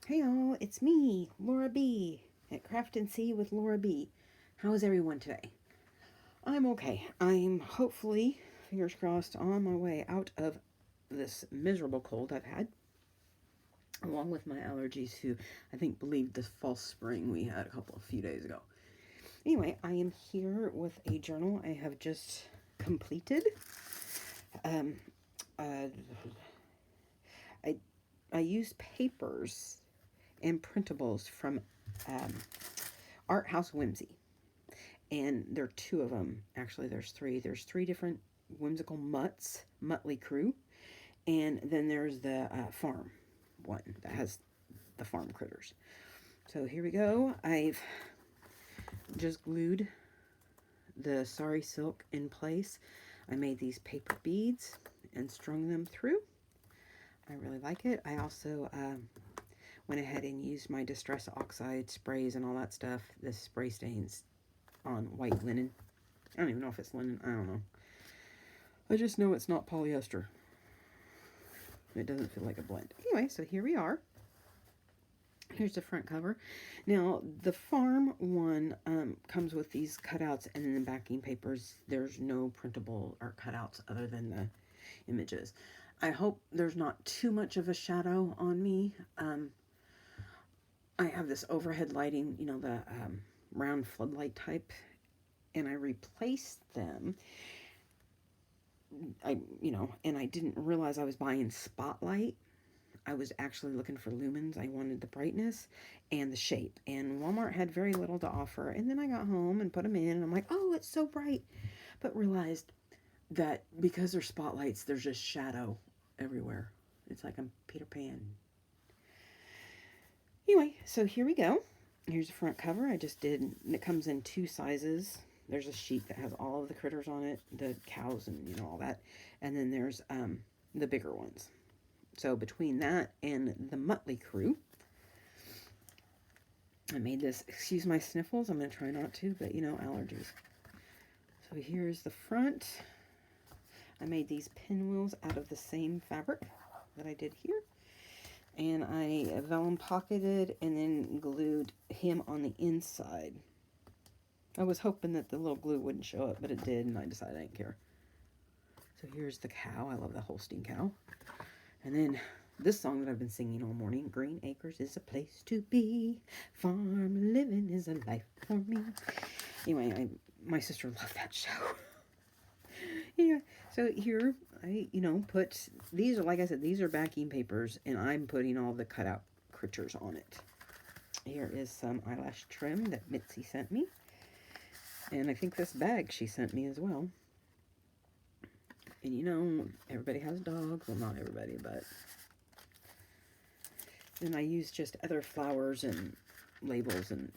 Hey all, it's me, Laura B, at Craft and See with Laura B. How is everyone today? I'm okay. I'm hopefully, fingers crossed, on my way out of this miserable cold I've had, along with my allergies who I think believed this false spring we had a few days ago. Anyway, I am here with a journal I have just completed. Um, uh, I, I used papers and printables from um, Art House Whimsy. And there are two of them. Actually, there's three. There's three different whimsical Mutley Crew. And then there's the farm one that has the farm critters. So here we go. I've just glued the sari silk in place. I made these paper beads and strung them through. I really like it. I also went ahead and used my Distress Oxide sprays and all that stuff. The spray stains on white linen. I don't even know if it's linen. I don't know. I just know it's not polyester. It doesn't feel like a blend. Anyway, so here we are. Here's the front cover. Now, the farm one comes with these cutouts and then the backing papers. There's no printable or cutouts other than the images. I hope there's not too much of a shadow on me. I have this overhead lighting, you know, the round floodlight type, and I replaced them. And I didn't realize I was buying spotlight. I was actually looking for lumens. I wanted the brightness and the shape. And Walmart had very little to offer. And then I got home and put them in, and I'm like, oh, it's so bright. But realized that because they're spotlights, there's just shadow everywhere. It's like I'm Peter Pan. Anyway, so here we go. Here's the front cover. I just did, it comes in two sizes. There's a sheet that has all of the critters on it, the cows and, you know, all that. And then there's the bigger ones. So between that and the Mutley Crew, I made this, excuse my sniffles, I'm going to try not to, but you know, allergies. So here's the front. I made these pinwheels out of the same fabric that I did here. And I vellum pocketed and then glued him on the inside. I was hoping that the little glue wouldn't show up, but it did, and I decided I didn't care. So here's the cow. I love the Holstein cow. And then this song that I've been singing all morning, Green Acres is a place to be. Farm living is a life for me. Anyway, my sister loved that show. Yeah, so here I, put, these are, like I said, these are backing papers, and I'm putting all the cutout critters on it. Here is some eyelash trim that Mitzi sent me. And I think this bag she sent me as well. And you know, everybody has dogs. Well, not everybody, but. Then I use just other flowers and labels, and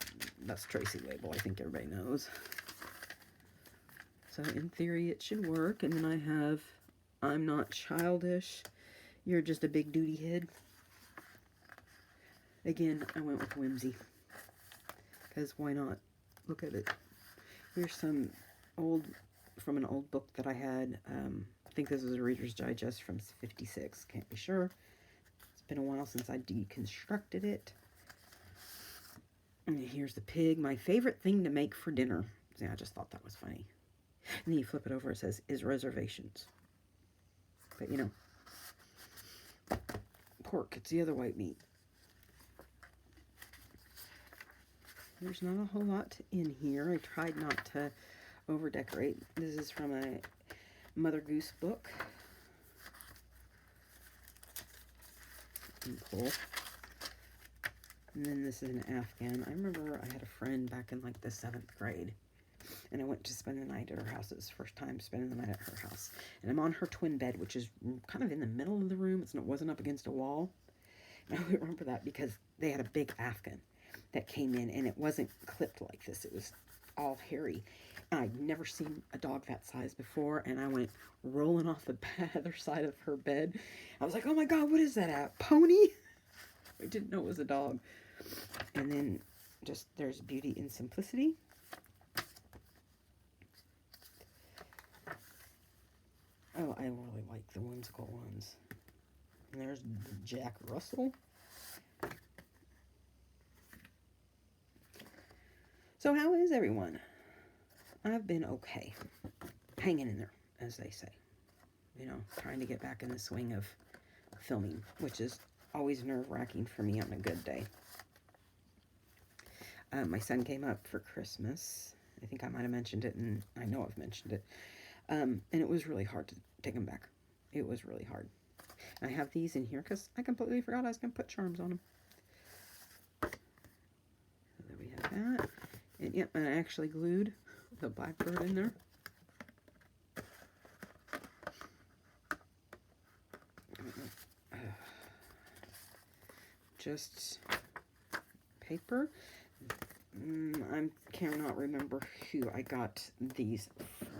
that's Tracy label, I think everybody knows. So in theory, it should work. And then I have, I'm not childish. You're just a big duty head. Again, I went with whimsy. Because why not? Look at it. Here's some from an old book that I had. I think this is a Reader's Digest from '56. Can't be sure. It's been a while since I deconstructed it. And here's the pig. My favorite thing to make for dinner. See, I just thought that was funny. And then you flip it over. It says, is reservations. But, you know, pork. It's the other white meat. There's not a whole lot in here. I tried not to over-decorate. This is from a Mother Goose book. And pull. And then this is an Afghan. I remember I had a friend back in like the 7th grade. And I went to spend the night at her house. It was the first time spending the night at her house. And I'm on her twin bed, which is kind of in the middle of the room. It wasn't up against a wall. And I remember that because they had a big Afghan that came in, and it wasn't clipped like this. It was all hairy. I'd never seen a dog that size before, and I went rolling off the other side of her bed. I was like, oh my God, what is that, a pony? I didn't know it was a dog. And then just, there's Beauty in Simplicity. Oh, I really like the whimsical ones. And there's Jack Russell. So how is everyone? I've been okay. Hanging in there, as they say. You know, trying to get back in the swing of filming, which is always nerve-wracking for me on a good day. My son came up for Christmas. I think I might have mentioned it, and I know I've mentioned it. And it was really hard to take him back. It was really hard. I have these in here because I completely forgot I was going to put charms on them. So there we have that. And yep, and I actually glued the blackbird in there. Just paper. I cannot remember who I got these.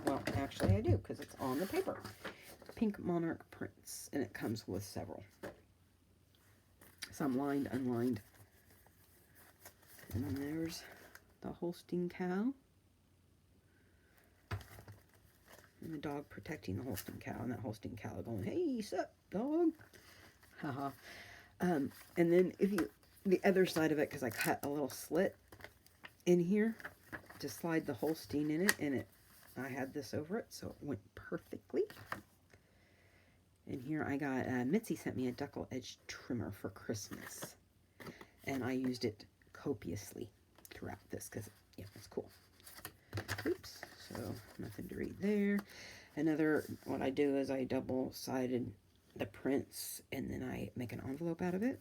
Well, actually I do, because it's on the paper. Pink Monarch prints, and it comes with several. Some lined, unlined. And then there's the Holstein cow. And the dog protecting the Holstein cow, and that Holstein cow going, "Hey, sup, dog?" Haha. And then if you, the other side of it, because I cut a little slit in here to slide the Holstein in it, and I had this over it, so it went perfectly. And here I got, Mitzi sent me a duckle edge trimmer for Christmas, and I used it copiously throughout this, because, yeah, it's cool. Oops, so nothing to read there. Another, what I do is I double-sided the prints, and then I make an envelope out of it.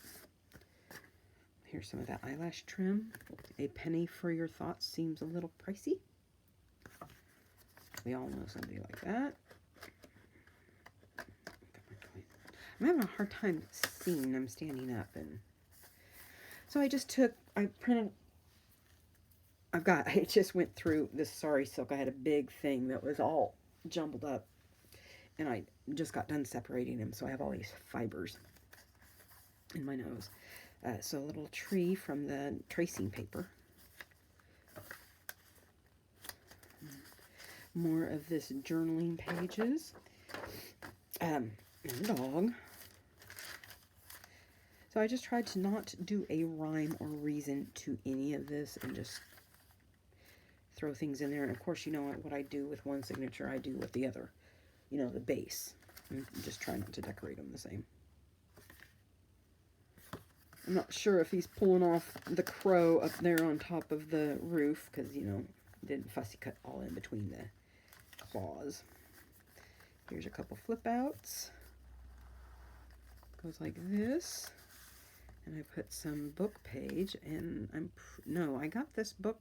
Here's some of that eyelash trim. A penny for your thoughts seems a little pricey. We all know somebody like that. I'm having a hard time seeing. I'm standing up, and so I just I just went through this Sari silk. I had a big thing that was all jumbled up, and I just got done separating them, so I have all these fibers in my nose. So a little tree from the tracing paper. More of this journaling pages. And a dog. So I just tried to not do a rhyme or reason to any of this and just throw things in there. And of course, you know what I do with one signature, I do with the other. You know, the base. And just try not to decorate them the same. I'm not sure if he's pulling off the crow up there on top of the roof, because, you know, didn't fussy cut all in between the claws. Here's a couple flip outs. Goes like this. And I put some book page, and no, I got this book,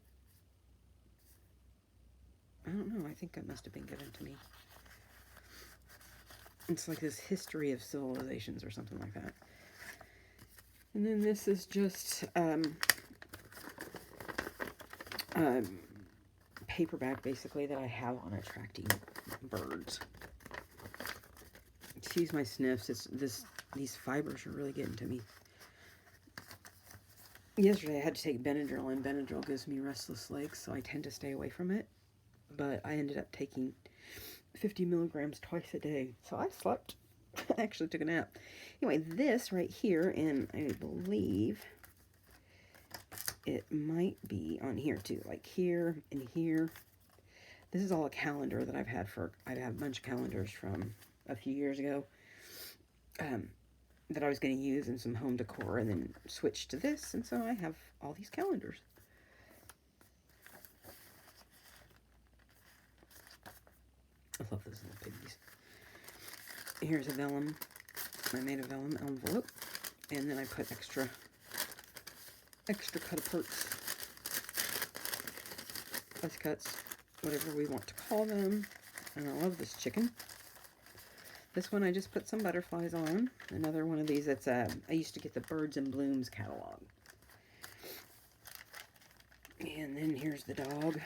I don't know, I think it must have been given to me. It's like this history of civilizations or something like that. And then this is just paperback, basically, that I have on attracting birds. Excuse my sniffs. These fibers are really getting to me. Yesterday I had to take Benadryl, and Benadryl gives me restless legs, so I tend to stay away from it. But I ended up taking 50 milligrams twice a day, so I slept. I actually took a nap. Anyway, this right here, and I believe it might be on here too, like here and here. This is all a calendar that I've had a bunch of calendars from a few years ago that I was going to use in some home decor, and then switch to this, and so I have all these calendars. I love those little piggies. Here's a vellum. I made a vellum envelope, and then I put extra cut parts, buzz cuts, whatever we want to call them. And I love this chicken. This one I just put some butterflies on. Another one of these that's I used to get the Birds and Blooms catalog. And then here's the dog.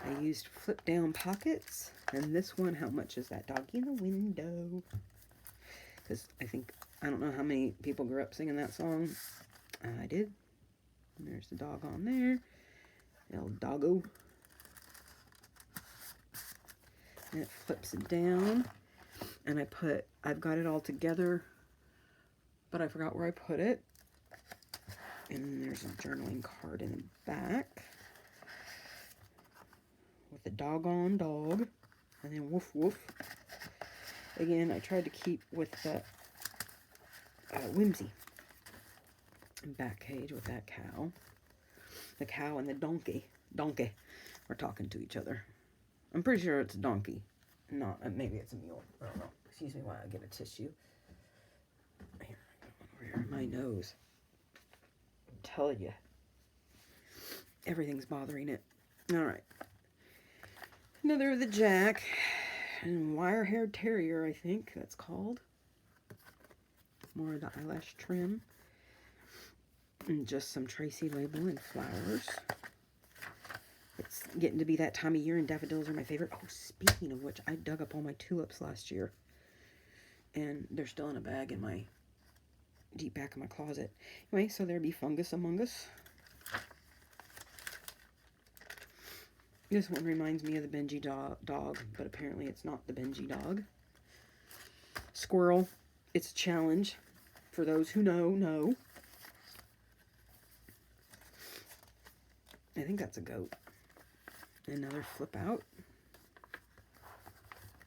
I used flip down pockets. And this one, how much is that doggy in the window? Because I don't know how many people grew up singing that song. I did. And there's the dog on there. El doggo. And it flips it down. And I've got it all together, but I forgot where I put it. And then there's a journaling card in the back. with the doggone dog. And then woof woof. Again, I tried to keep with the Whimsy back cage with that cow. The cow and the donkey. Donkey. We're talking to each other. I'm pretty sure it's a donkey. Not, maybe it's a mule. I don't know. Excuse me while I get a tissue. Here, over here. My nose. I'm telling you. Everything's bothering it. Alright. Another of the Jack. And wire-haired terrier, I think that's called. More of the eyelash trim. And just some Tracy label and flowers. It's getting to be that time of year, and daffodils are my favorite. Oh, speaking of which, I dug up all my tulips last year. And they're still in a bag in my deep back of my closet. Anyway, so there be fungus among us. This one reminds me of the Benji dog, but apparently it's not the Benji dog. Squirrel. It's a challenge. For those who know. I think that's a goat. Another flip out.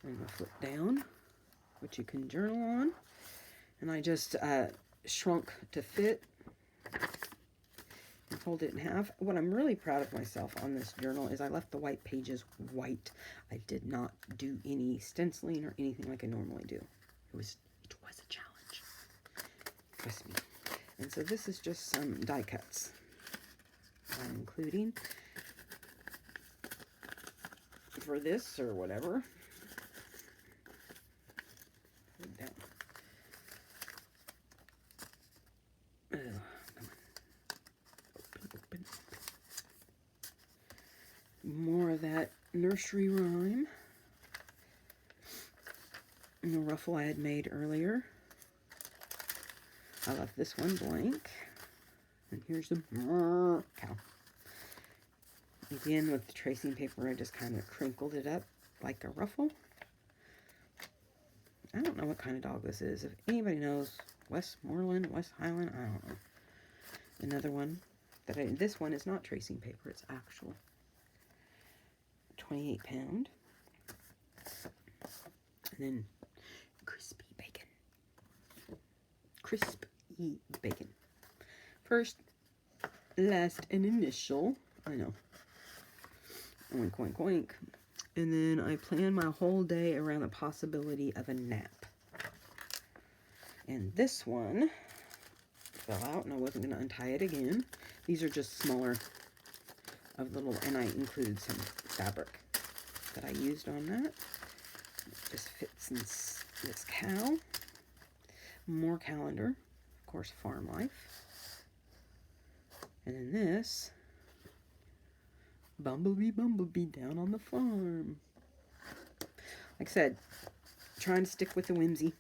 And a flip down, which you can journal on. And I just shrunk to fit. And fold it in half. What I'm really proud of myself on this journal is I left the white pages white. I did not do any stenciling or anything like I normally do. It was a challenge. Trust me. And so this is just some die cuts. I'm including for this or whatever. Put it down. Come on. Open. More of that nursery rhyme. And the ruffle I had made earlier. I left this one blank. And here's the cow. Again, with the tracing paper, I just kind of crinkled it up like a ruffle. I don't know what kind of dog this is. If anybody knows, Westmoreland, West Highland, I don't know. Another one that this one is not tracing paper, it's actual 28 pound. And then crispy bacon. Crispy bacon. First, last, and initial. I know. Oink, oink, oink. And then I plan my whole day around the possibility of a nap. And this one fell out, and I wasn't going to untie it again. These are just smaller of little, and I included some fabric that I used on that. It just fits in this cow. More calendar. Of course, farm life. And then this, Bumblebee down on the farm. Like I said, trying to stick with the whimsy.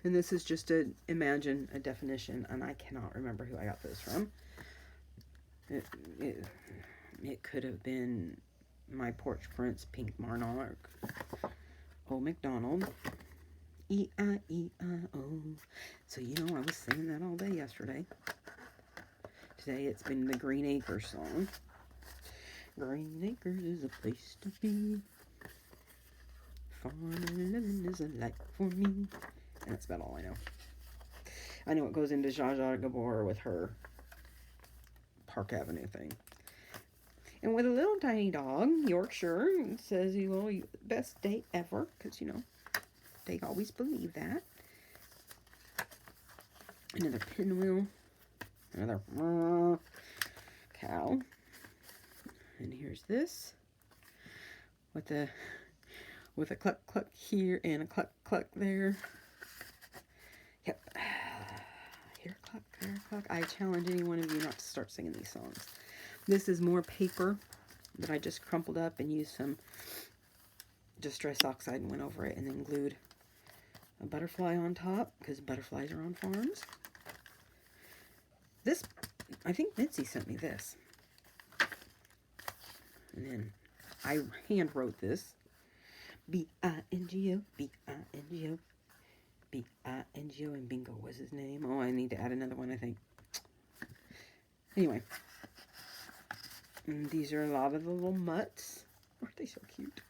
And this is just a definition, and I cannot remember who I got this from. It could have been my porch prince, Pink Monarch, Old MacDonald, E-I-E-I-O. So, you know, I was singing that all day yesterday. Today it's been the Green Acres song. Green Acres is a place to be. Farming and living is a life for me. And that's about all I know. I know it goes into Zsa Zsa Gabor with her Park Avenue thing. And with a little tiny dog, Yorkshire, it says, well, best day ever. Because, you know, they always believe that. Another pinwheel. Another cow. And here's this. With a cluck cluck here and a cluck cluck there. Yep. Here cluck, there cluck. I challenge any one of you not to start singing these songs. This is more paper that I just crumpled up and used some Distress Oxide and went over it, and then glued a butterfly on top because butterflies are on farms. This, I think Mitzi sent me this. And then I hand wrote this. B-I-N-G-O, B-I-N-G-O, B-I-N-G-O, and Bingo was his name. Oh, I need to add another one, I think. Anyway. And these are a lot of the little mutts. Aren't they so cute?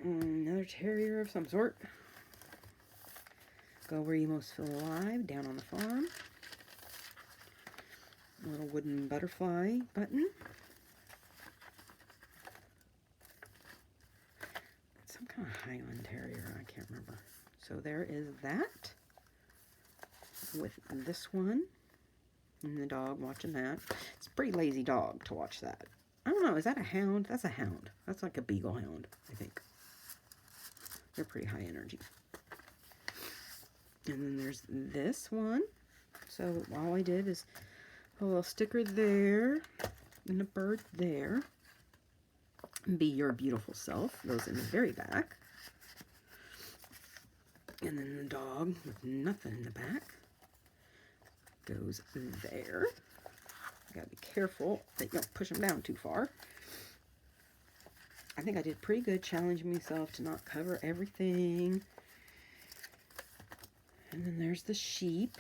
Another terrier of some sort. Go where you most feel alive, down on the farm. A little wooden butterfly button. Some kind of Highland Terrier, I can't remember. So there is that. With this one. And the dog watching that. It's a pretty lazy dog to watch that. I don't know, is that a hound? That's a hound. That's like a beagle hound, I think. They're pretty high energy. And then there's this one. So all I did is a little sticker there and a bird there. Be your beautiful self goes in the very back. And then the dog with nothing in the back goes there. You gotta be careful that you don't push them down too far. I think I did pretty good challenging myself to not cover everything. And then there's the sheep.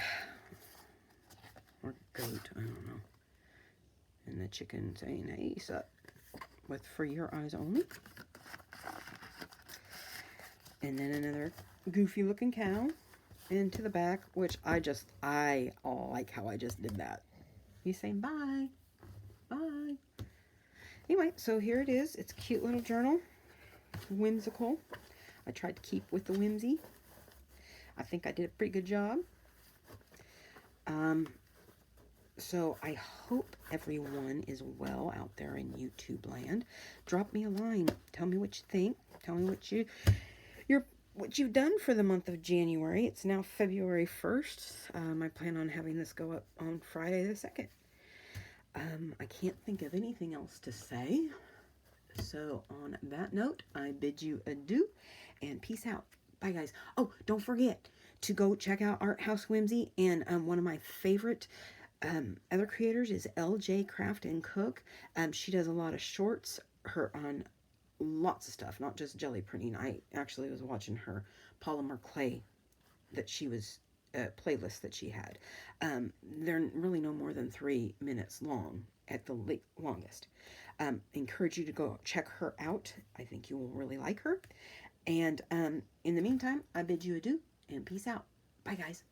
Or goat, I don't know. And the chicken saying, hey, sup, with for your eyes only. And then another goofy looking cow into the back, which I like how I just did that. He's saying bye, bye. Anyway, so here it is. It's a cute little journal, whimsical. I tried to keep with the whimsy. I think I did a pretty good job. So I hope everyone is well out there in YouTube land. Drop me a line. Tell me what you think. Tell me what you've done for the month of January. It's now February 1st. I plan on having this go up on Friday the 2nd. I can't think of anything else to say. So on that note, I bid you adieu and peace out. Bye, guys. Oh, don't forget to go check out Art House Whimsy. And one of my favorite other creators is LJ Craft and Cook. She does a lot of shorts on lots of stuff, not just jelly printing. I actually was watching her polymer clay that she was playlist that she had. They're really no more than 3 minutes long at the longest. Encourage you to go check her out. I think you will really like her. And in the meantime, I bid you adieu and peace out. Bye, guys.